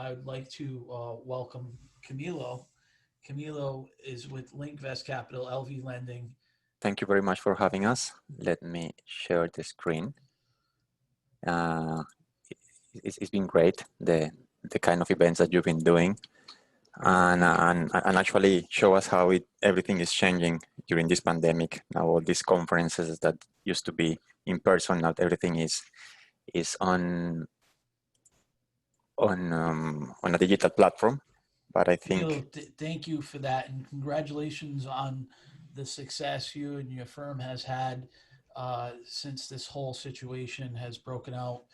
I would like to welcome Camilo. Camilo is with Linkvest Capital, LV Lending. Thank you very much for having us. Let me share the screen. Uh, it's been great, the kind of events that you've been doing, and actually show us how everything is changing during this pandemic. Now all these conferences that used to be in person, now everything is on a digital platform. But I think Thank you for that, and congratulations on the success you and your firm has had since this whole situation has broken out.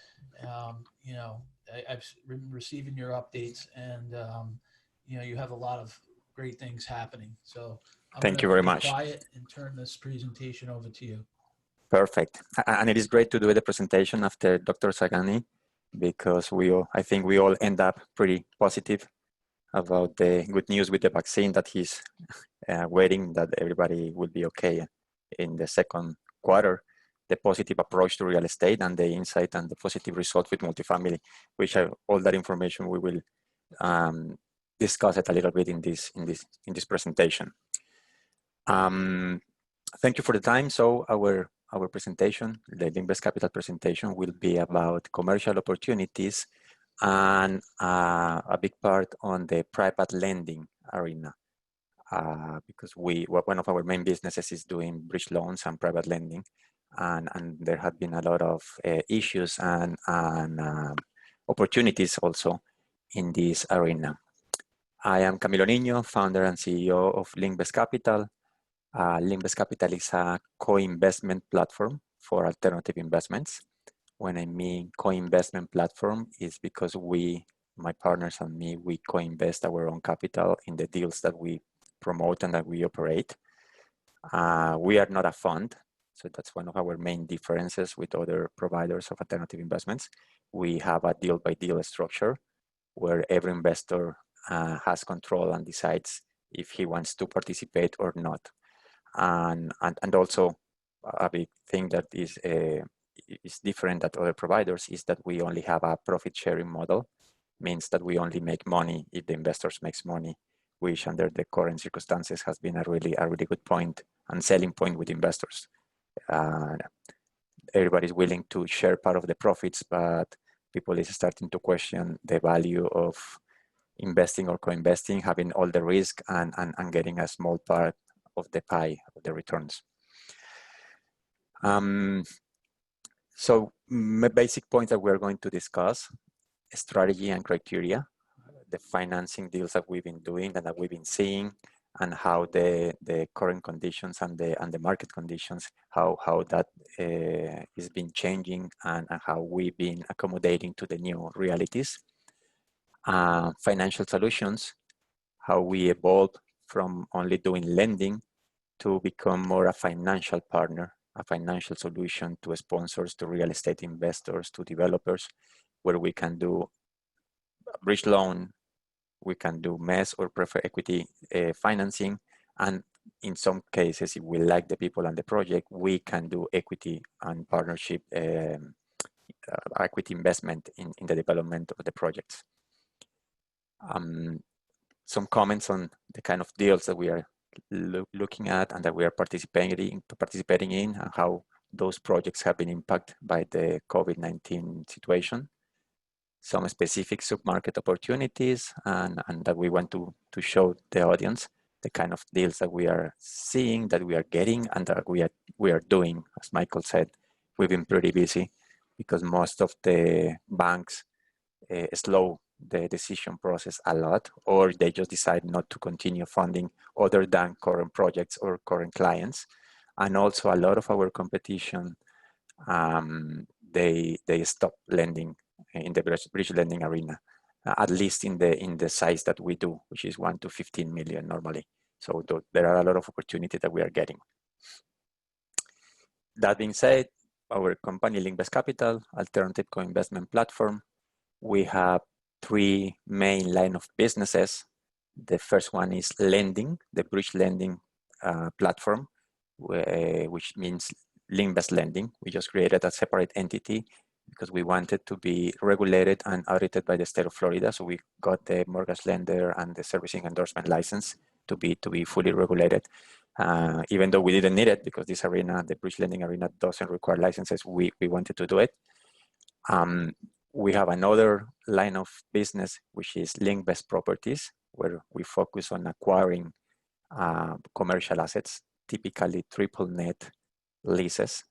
I've been receiving your updates, and you have a lot of great things happening. So I'm going thank to you very be much. quiet and turn this presentation over to you. Perfect. And it is great to do the presentation after Dr. Sagani, because I think we all end up pretty positive about the good news with the vaccine, that he's waiting that everybody will be okay in the second quarter, the positive approach to real estate, and the insight and the positive result with multifamily, which all that information we will discuss it a little bit in this presentation. Thank you for the time. So our presentation, the Linkvest Capital presentation, will be about commercial opportunities and a big part on the private lending arena, because one of our main businesses is doing bridge loans and private lending, and there have been a lot of issues and opportunities also in this arena. I am Camilo Niño, founder and CEO of Linkvest Capital. Linkvest Capital is a co-investment platform for alternative investments. When I mean co-investment platform, is because my partners and me, we co-invest our own capital in the deals that we promote and that we operate. We are not a fund, so that's one of our main differences with other providers of alternative investments. We have a deal-by-deal structure where every investor has control and decides if he wants to participate or not. And also a big thing that is different than other providers is that we only have a profit sharing model. Means that we only make money if the investors makes money, which under the current circumstances has been a really good point and selling point with investors. Everybody's willing to share part of the profits, but people is starting to question the value of investing or co-investing, having all the risk and getting a small part of the pie of the returns. So basic points that we're going to discuss: strategy and criteria, the financing deals that we've been doing and that we've been seeing, and how the current conditions and the market conditions, how that is been changing, and how we've been accommodating to the new realities. Financial solutions, how we evolve from only doing lending to become more a financial partner, a financial solution to sponsors, to real estate investors, to developers, where we can do a bridge loan, we can do mezz or preferred equity financing, and in some cases, if we like the people and the project, we can do equity and partnership, equity investment in the development of the projects. Some comments on the kind of deals that we are looking at and that we are participating in, and how those projects have been impacted by the COVID-19 situation. Some specific submarket opportunities, and that we want to show the audience the kind of deals that we are seeing, that we are getting, and that we are doing. As Michael said, we've been pretty busy because most of the banks slow the decision process a lot, or they just decide not to continue funding other than current projects or current clients. And also a lot of our competition, they stop lending in the bridge lending arena, at least in the size that we do, which is 1 to 15 million normally. So there are a lot of opportunities that we are getting. That being said, our company, Linkvest Capital, alternative co-investment platform, we have 3 main line of businesses. The first one is lending, the bridge lending platform, which means Linkvest Lending. We just created a separate entity because we wanted to be regulated and audited by the state of Florida. So we got the mortgage lender and the servicing endorsement license to be fully regulated. Even though we didn't need it because this arena, the bridge lending arena, doesn't require licenses, we wanted to do it. We have another line of business, which is link-based properties, where we focus on acquiring commercial assets, typically triple net leases,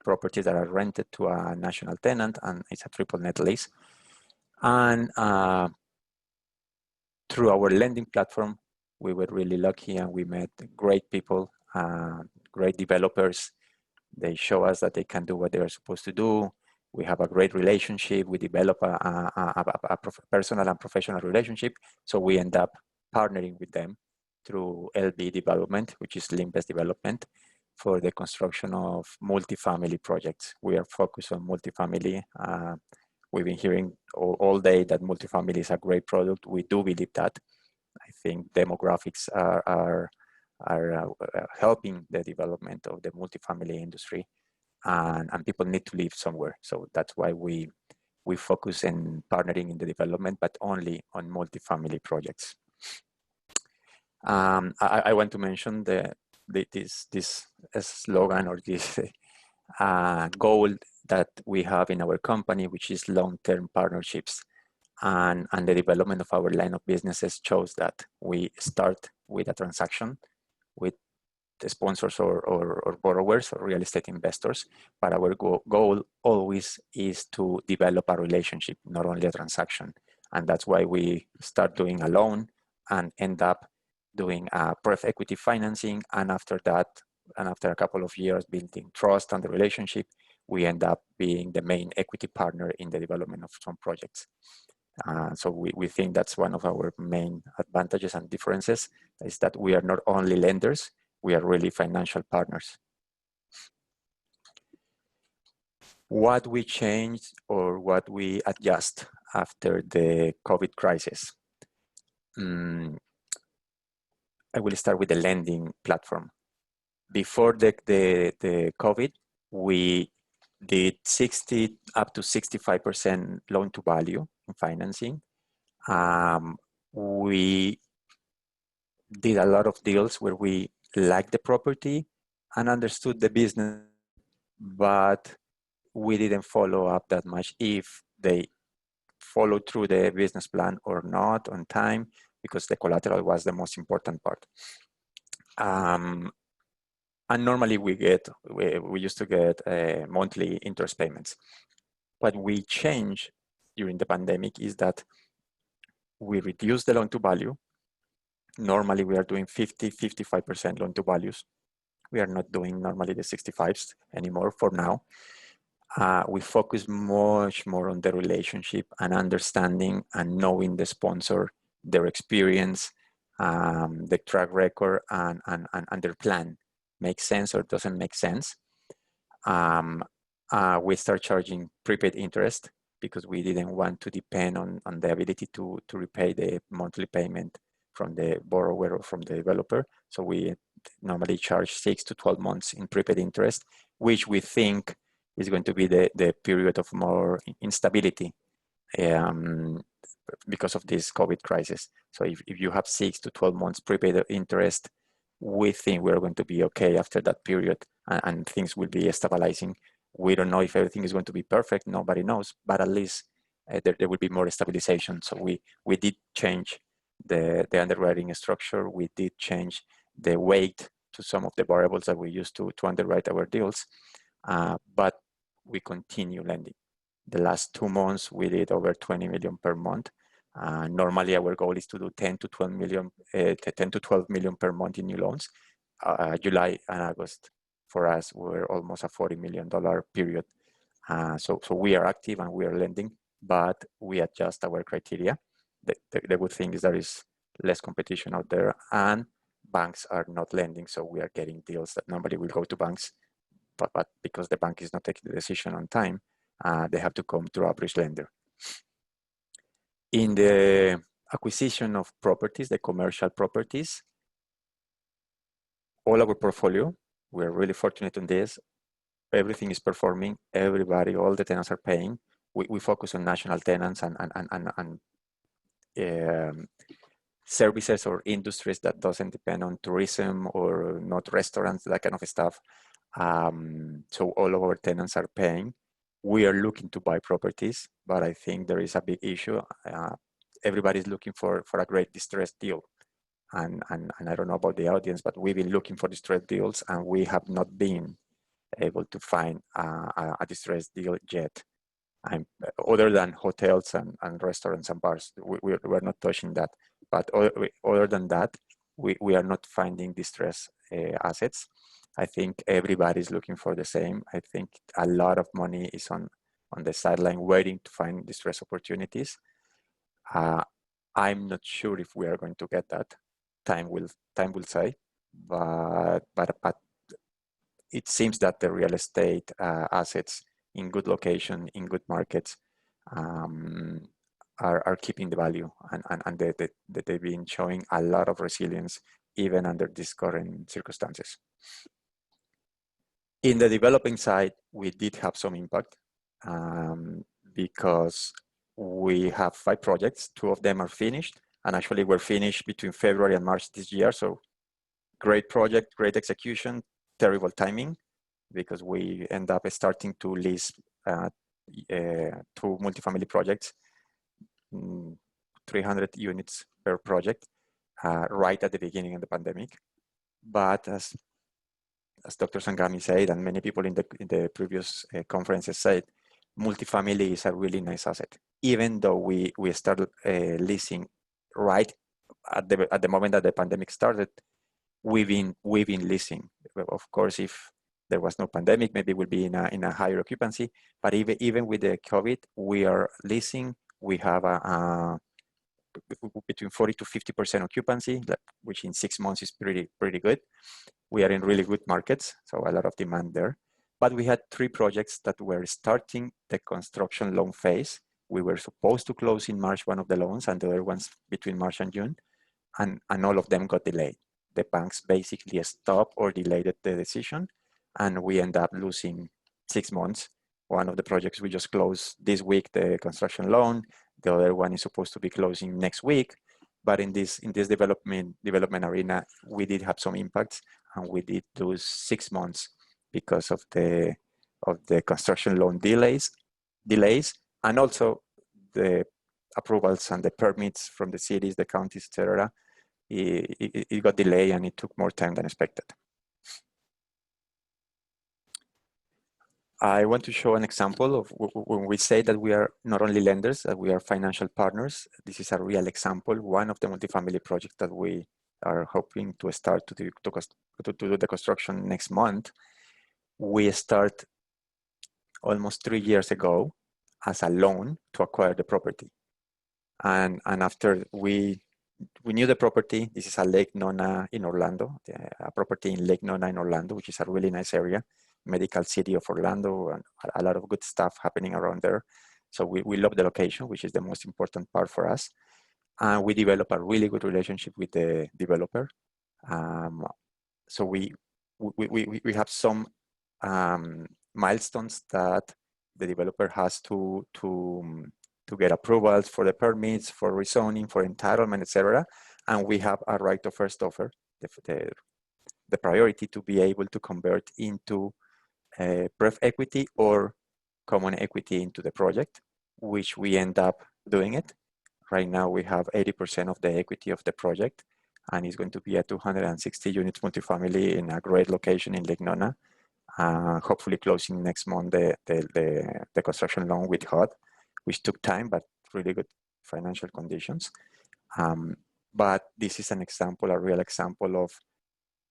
properties that are rented to a national tenant, and it's a triple net lease. And through our lending platform, we were really lucky and we met great people, great developers. They show us that they can do what they are supposed to do. We have a great relationship. We develop a personal and professional relationship. So we end up partnering with them through LB development, which is link-based development, for the construction of multifamily projects. We are focused on multifamily. We've been hearing all day that multifamily is a great product. We do believe that. I think demographics are helping the development of the multifamily industry, and people need to live somewhere. So that's why we focus in partnering in the development, but only on multifamily projects. I want to mention this slogan, or this goal that we have in our company, which is long-term partnerships. And the development of our line of businesses shows that we start with a transaction with the sponsors or borrowers or real estate investors, but our goal always is to develop a relationship, not only a transaction. And that's why we start doing a loan and end up doing a pref equity financing, and after that, and after a couple of years building trust and the relationship, we end up being the main equity partner in the development of some projects. So we think that's one of our main advantages and differences, is that we are not only lenders, we are really financial partners. What we changed or what we adjust after the COVID crisis? I will start with the lending platform. Before the COVID, we did 60 up to 65% loan to value in financing. We did a lot of deals where we liked the property and understood the business, but we didn't follow up that much if they followed through the business plan or not on time, because the collateral was the most important part. And normally we used to get monthly interest payments. What we changed during the pandemic is that we reduced the loan to value. Normally we are doing 55% loan to values. We are not doing normally the 65s anymore for now. We focus much more on the relationship and understanding and knowing the sponsor, their experience, the track record, and their plan. Makes sense or doesn't make sense. We start charging prepaid interest because we didn't want to depend on the ability to repay the monthly payment from the borrower or from the developer. So we normally charge 6 to 12 months in prepaid interest, which we think is going to be the period of more instability because of this COVID crisis. So if you have 6 to 12 months prepaid interest, we think we're going to be okay after that period, and things will be stabilizing. We don't know if everything is going to be perfect, nobody knows, but at least there will be more stabilization. So we did change the underwriting structure. We did change the weight to some of the variables that we used to underwrite our deals, but we continue lending. The last 2 months, we did over 20 million per month. Normally, our goal is to do 10 to 12 million per month in new loans. July and August for us were almost a $40 million period. So we are active and we are lending, but we adjust our criteria. The good thing is there is less competition out there, and banks are not lending, so we are getting deals that normally will go to banks, but because the bank is not taking the decision on time, they have to come through a bridge lender. In the acquisition of properties, the commercial properties, all our portfolio, we're really fortunate on this, everything is performing. Everybody, all the tenants are paying. We focus on national tenants and services or industries that doesn't depend on tourism or not restaurants, that kind of stuff. So all of our tenants are paying. We are looking to buy properties, but I think there is a big issue. Everybody's looking for a great distressed deal. And I don't know about the audience, but we've been looking for distressed deals and we have not been able to find a distressed deal yet. Other than hotels and restaurants and bars, we're not touching that. But other than that, we are not finding distressed assets. I think everybody's looking for the same. I think a lot of money is on the sideline waiting to find distressed opportunities. I'm not sure if we are going to get that. Time will say, but it seems that the real estate assets in good location, in good markets, are keeping the value, and they've been showing a lot of resilience even under these current circumstances. In the developing side, we did have some impact because we have 5 projects. 2 of them are finished, and actually were finished between February and March this year. So great project, great execution, terrible timing, because we end up starting to lease 2 multifamily projects, 300 units per project, right at the beginning of the pandemic. But as Dr. Sangami said, and many people in the previous conferences said, multifamily is a really nice asset. Even though we started leasing right at the moment that the pandemic started, we've been leasing. Of course, if there was no pandemic, maybe we'll be in a higher occupancy. But even with the COVID, we are leasing. We have between 40 to 50% occupancy, which in 6 months is pretty good. We are in really good markets, so a lot of demand there. But we had 3 projects that were starting the construction loan phase. We were supposed to close in March one of the loans, and the other ones between March and June, and all of them got delayed. The banks basically stopped or delayed the decision, and we end up losing 6 months. One of the projects we just closed this week, the construction loan. The other one is supposed to be closing next week. But in this development arena, we did have some impacts, and we did lose 6 months because of the construction loan delays, and also the approvals and the permits from the cities, the counties, etc. It got delayed, and it took more time than expected. I want to show an example of when we say that we are not only lenders, that we are financial partners. This is a real example. One of the multifamily projects that we are hoping to start to do the construction next month. We start almost 3 years ago as a loan to acquire the property. And after we knew the property, this is a Lake Nona in Orlando, a property in Lake Nona in Orlando, which is a really nice area, medical city of Orlando, and a lot of good stuff happening around there. So we love the location, which is the most important part for us. And we develop a really good relationship with the developer. So we have some milestones that the developer has to get approvals for the permits, for rezoning, for entitlement, etc. And we have a right of first offer, the priority to be able to convert into pref equity or common equity into the project, which we end up doing it. Right now we have 80% of the equity of the project, and it's going to be a 260 units multifamily in a great location in Lake Nona. Hopefully closing next month the construction loan with HUD, which took time, but really good financial conditions. But this is an example, a real example of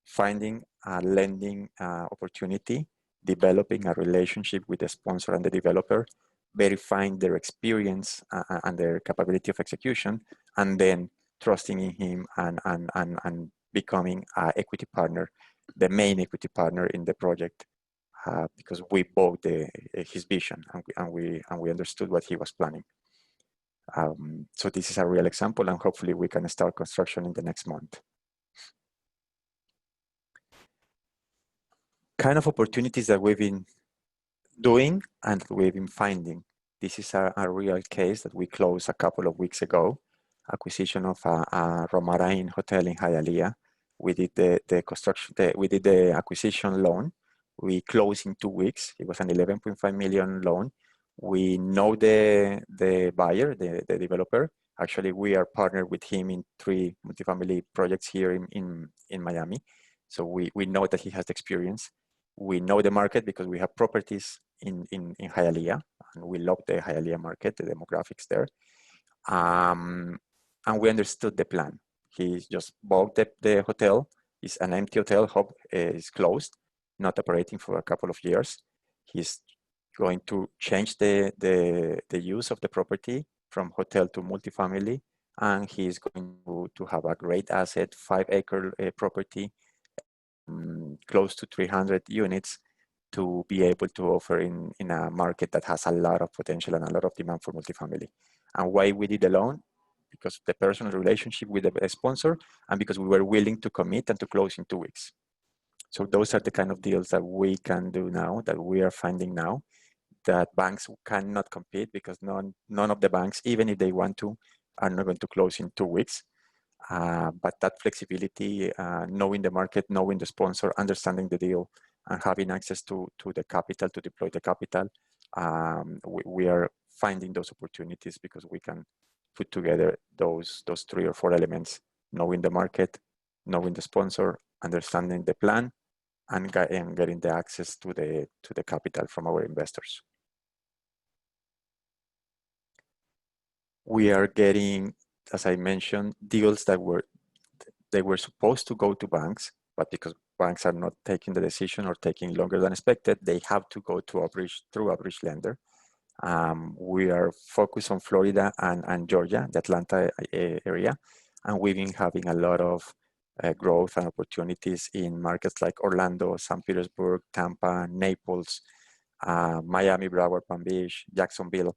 finding a lending opportunity, developing a relationship with the sponsor and the developer, verifying their experience and their capability of execution, and then trusting in him and becoming an equity partner, the main equity partner in the project, because we bought his vision and we understood what he was planning. So this is a real example, and hopefully we can start construction in the next month. Kind of opportunities that we've been doing and that we've been finding. This is a real case that we closed a couple of weeks ago, acquisition of a Romarine hotel in Hialeah. We did the construction, we did the acquisition loan. We closed in 2 weeks. It was an 11.5 million loan. We know the buyer, the developer. Actually, we are partnered with him in 3 multifamily projects here in Miami. So we know that he has experience. We know the market because we have properties in Hialeah, and we love the Hialeah market, the demographics there. And we understood the plan. He just bought the hotel. It's an empty hotel, hub is closed, not operating for a couple of years. He's going to change the use of the property from hotel to multifamily, and he's going to have a great asset, 5-acre property, close to 300 units to be able to offer in a market that has a lot of potential and a lot of demand for multifamily. And why we did the loan? Because of the personal relationship with the sponsor and because we were willing to commit and to close in 2 weeks. So those are the kind of deals that we can do now, that we are finding now, that banks cannot compete because none of the banks, even if they want to, are not going to close in 2 weeks. But that flexibility, knowing the market, knowing the sponsor, understanding the deal, and having access to the capital, to deploy the capital, we are finding those opportunities because we can put together those 3 or 4 elements: knowing the market, knowing the sponsor, understanding the plan, and getting the access to the capital from our investors. We are getting, as I mentioned, deals that they were supposed to go to banks, but because banks are not taking the decision or taking longer than expected, they have to go to through a bridge lender. We are focused on Florida and Georgia, the Atlanta area, and we've been having a lot of growth and opportunities in markets like Orlando, St. Petersburg, Tampa, Naples, Miami, Broward, Palm Beach, Jacksonville.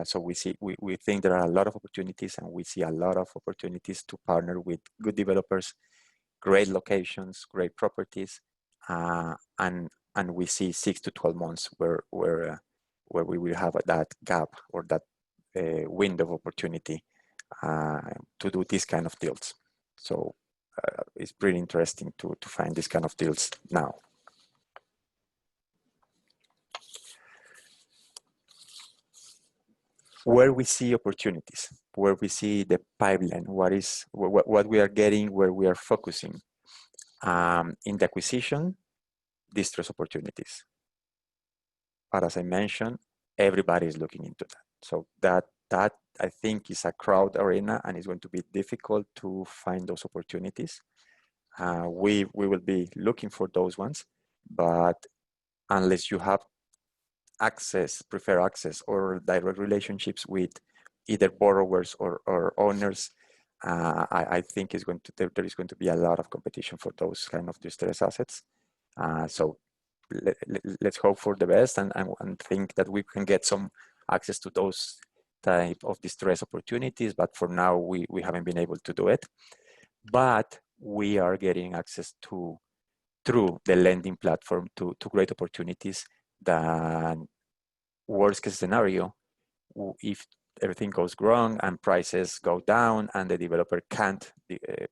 So we think there are a lot of opportunities, and we see a lot of opportunities to partner with good developers, great locations, great properties, and we see 6 to 12 months where we will have that gap or that window of opportunity to do these kind of deals. So it's pretty interesting to find these kind of deals now. Where we see opportunities, where we see the pipeline, what we are getting, where we are focusing. In the acquisition, distress opportunities. But as I mentioned, everybody is looking into that. So that I think is a crowd arena, and it's going to be difficult to find those opportunities. We will be looking for those ones, but unless you have prefer access or direct relationships with either borrowers or owners, I think there is going to be a lot of competition for those kind of distressed assets. So let's hope for the best and think that we can get some access to those type of distress opportunities. But for now, we haven't been able to do it. But we are getting access through the lending platform to great opportunities. The worst case scenario, if everything goes wrong and prices go down and the developer can't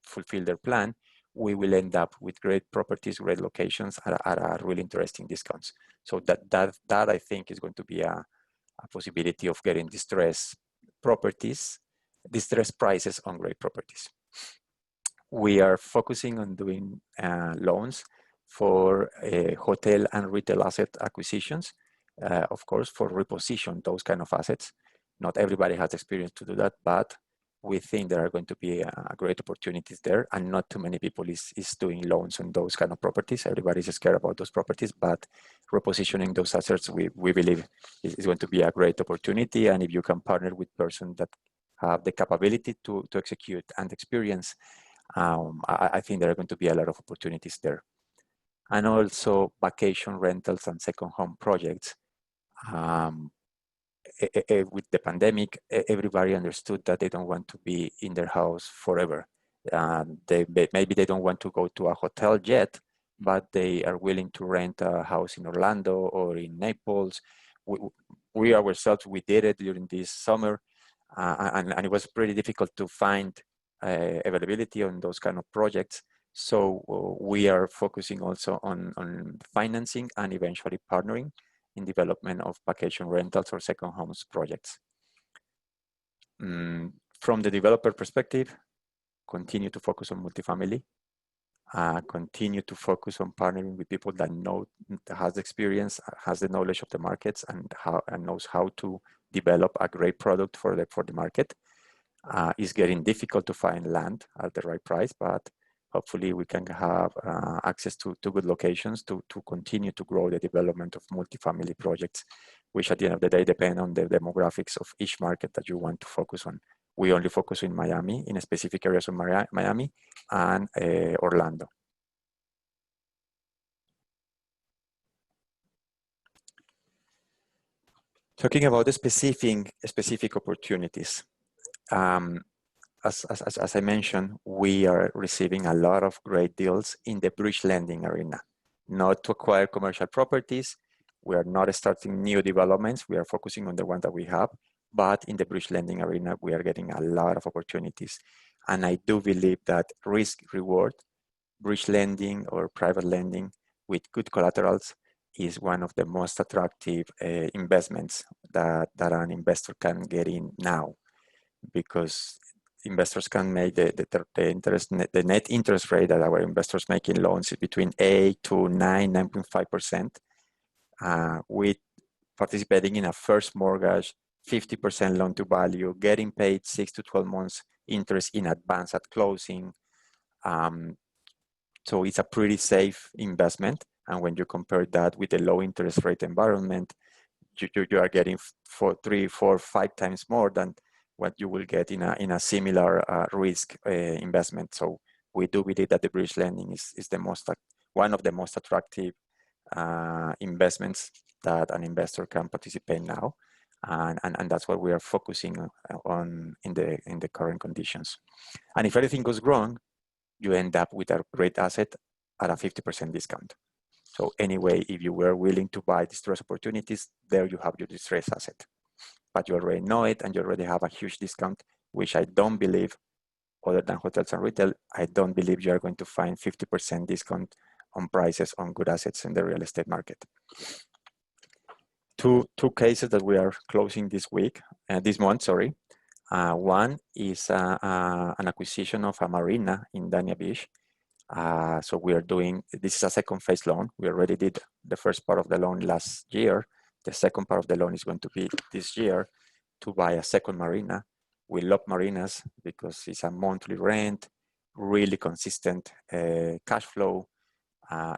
fulfill their plan, we will end up with great properties, great locations at really interesting discounts. So that I think is going to be a possibility of getting distressed prices on great properties. We are focusing on doing loans for hotel and retail asset acquisitions, of course, for reposition those kind of assets. Not everybody has experience to do that, but we think there are going to be great opportunities there, and not too many people is doing loans on those kind of properties. Everybody's scared about those properties, but repositioning those assets, we believe is going to be a great opportunity. And if you can partner with persons that have the capability to execute and experience, I think there are going to be a lot of opportunities there. And also vacation rentals and second home projects. With the pandemic, everybody understood that they don't want to be in their house forever. Maybe they don't want to go to a hotel yet, but they are willing to rent a house in Orlando or in Naples. We ourselves, we did it during this summer, and it was pretty difficult to find availability on those kind of projects. So we are focusing also on financing and eventually partnering in development of vacation rentals or second homes projects. From the developer perspective, continue to focus on multifamily, continue to focus on partnering with people that know, that has experience, has the knowledge of the markets, and knows how to develop a great product for the market. It's getting difficult to find land at the right price, but hopefully we can have access to good locations to continue to grow the development of multifamily projects, which at the end of the day depend on the demographics of each market that you want to focus on. We only focus in Miami, in specific areas of Miami and Orlando. Talking about the specific opportunities. As I mentioned, we are receiving a lot of great deals in the bridge lending arena. Not to acquire commercial properties. We are not starting new developments. We are focusing on the one that we have. But in the bridge lending arena, we are getting a lot of opportunities. And I do believe that risk reward, bridge lending or private lending with good collaterals is one of the most attractive investments that an investor can get in now, because investors can make the net interest rate that our investors make in loans is between 8 to 9.5%, with participating in a first mortgage, 50% loan to value, getting paid 6 to 12 months interest in advance at closing. So it's a pretty safe investment. And when you compare that with the low interest rate environment, you are getting 3, 4, 5 times more than what you will get in a similar risk investment. So we do believe that the bridge lending is one of the most attractive investments that an investor can participate now, and that's what we are focusing on in the current conditions. And if everything goes wrong, you end up with a great asset at a 50% discount. So anyway, if you were willing to buy distressed opportunities, there you have your distressed asset. But you already know it and you already have a huge discount, which I don't believe, other than hotels and retail, I don't believe you are going to find 50% discount on prices on good assets in the real estate market. Two cases that we are closing this month, sorry. One is an acquisition of a marina in Dania Beach. So we are doing, this is a second phase loan. We already did the first part of the loan last year. The second part of the loan is going to be this year to buy a second marina. We love marinas because it's a monthly rent, really consistent cash flow.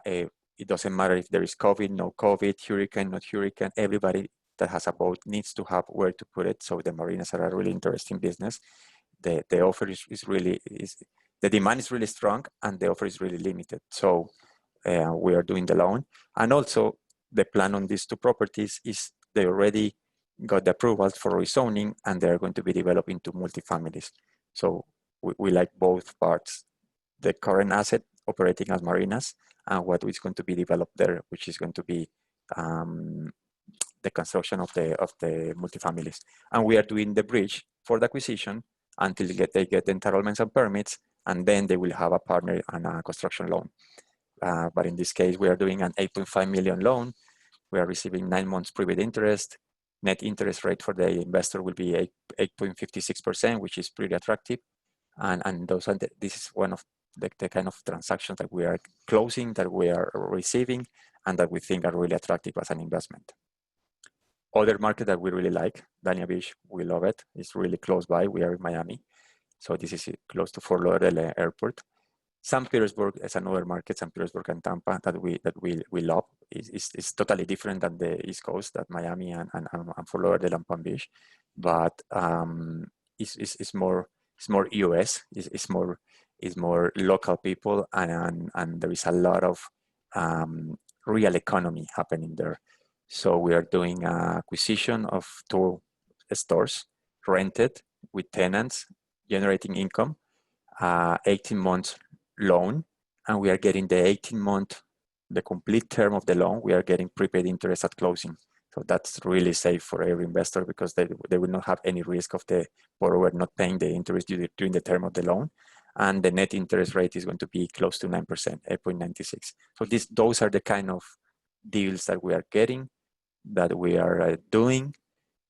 It doesn't matter if there is COVID, no COVID, hurricane, not hurricane. Everybody that has a boat needs to have where to put it. So the marinas are a really interesting business. The offer the demand is really strong and the offer is really limited. So we are doing the loan. And also the plan on these two properties is they already got the approvals for rezoning and they're going to be developed into multifamilies. So we like both parts, the current asset operating as marinas and what is going to be developed there, which is going to be the construction of the multifamilies. And we are doing the bridge for the acquisition until they get the entitlements and permits, and then they will have a partner and a construction loan. But in this case, we are doing an 8.5 million loan. We are receiving 9 months private interest. Net interest rate for the investor will be 8.56%, which is pretty attractive. And this is one of the kind of transactions that we are closing, that we are receiving, and that we think are really attractive as an investment. Other market that we really like, Dania Beach, we love it. It's really close by. We are in Miami. So this is close to Fort Lauderdale Airport. St. Petersburg is another market, St. Petersburg and Tampa, that we love. It's totally different than the East Coast, that Miami and Fort Lauderdale and Palm Beach. But it's more US, it's more local people, and there is a lot of real economy happening there. So we are doing an acquisition of 2 stores, rented with tenants, generating income, 18 months loan, and we are getting the 18-month the complete term of the loan, we are getting prepaid interest at closing. So that's really safe for every investor because they will not have any risk of the borrower not paying the interest during the term of the loan. And the net interest rate is going to be close to 9%, 8.96. So those are the kind of deals that we are getting, that we are doing,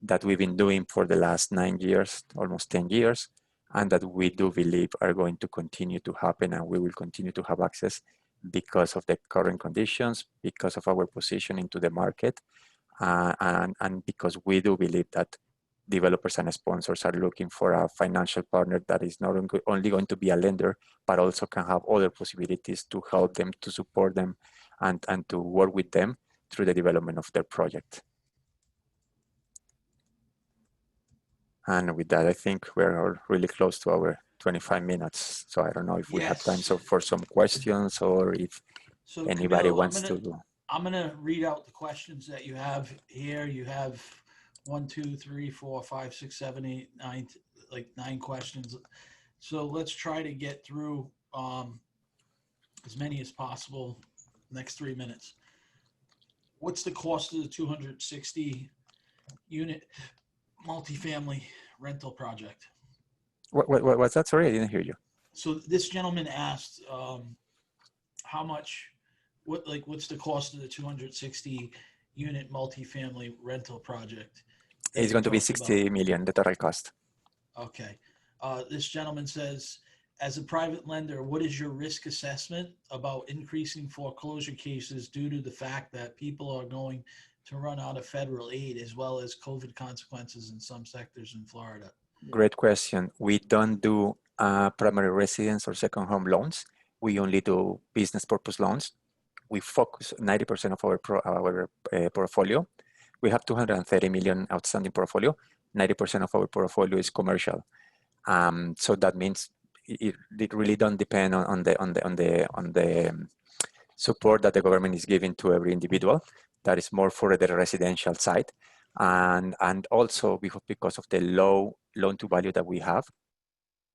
that we've been doing for the last 9 years, almost 10 years, and that we do believe are going to continue to happen, and we will continue to have access because of the current conditions, because of our position into the market, and because we do believe that developers and sponsors are looking for a financial partner that is not only going to be a lender, but also can have other possibilities to help them, to support them, and to work with them through the development of their project. And with that, I think we're really close to our 25 minutes. So I don't know if we have time for some questions, or if anybody Camilo, wants to do. I'm gonna read out the questions that you have here. You have 1, 2, 3, 4, 5, 6, 7, 8, 9, like 9 questions. So let's try to get through as many as possible next 3 minutes. What's the cost of the 260 unit multifamily rental project? What's that? Sorry, I didn't hear you. So this gentleman asked, how much, what's the cost of the 260 unit multifamily rental project? It's going to be 60 million, the total cost. Okay. This gentleman says, as a private lender, what is your risk assessment about increasing foreclosure cases due to the fact that people are going to run out of federal aid, as well as COVID consequences in some sectors in Florida? Great question. We don't do primary residence or second home loans. We only do business purpose loans. We focus 90% of our portfolio. We have 230 million outstanding portfolio. 90% of our portfolio is commercial. So that means it really don't depend on the support that the government is giving to every individual. That is more for the residential side. And also because of the low loan to value that we have,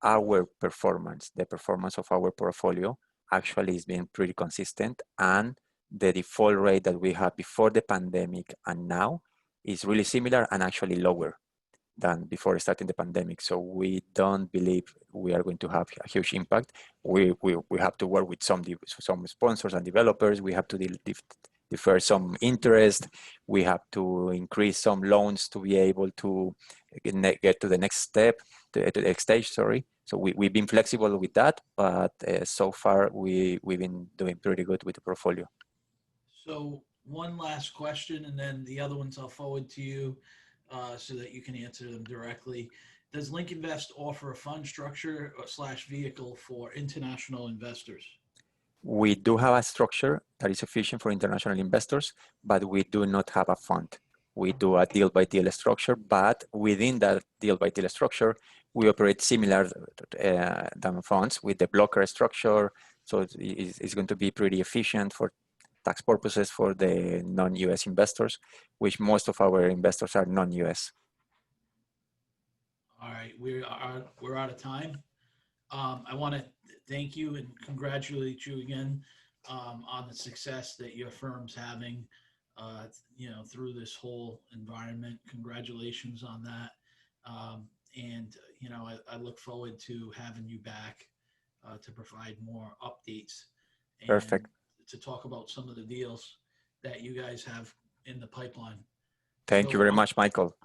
our performance, the performance of our portfolio actually is being pretty consistent, and the default rate that we had before the pandemic and now is really similar and actually lower than before starting the pandemic. So we don't believe we are going to have a huge impact. We have to work with some sponsors and developers. We have to defer some interest. We have to increase some loans to be able to get to the next step, to the next stage, sorry. So we've been flexible with that, but so far we've been doing pretty good with the portfolio. So one last question, and then the other ones I'll forward to you so that you can answer them directly. Does Link Invest offer a fund structure / vehicle for international investors? We do have a structure that is sufficient for international investors, but we do not have a fund. We do a deal-by-deal structure, but within that deal-by-deal structure, we operate similar than funds with the blocker structure. So it's going to be pretty efficient for tax purposes for the non-US investors, which most of our investors are non-US. All right, we're out of time. I want to thank you and congratulate you again on the success that your firm's having, through this whole environment. Congratulations on that. I look forward to having you back to provide more updates. And Perfect. to talk about some of the deals that you guys have in the pipeline. Thank you very much, Michael.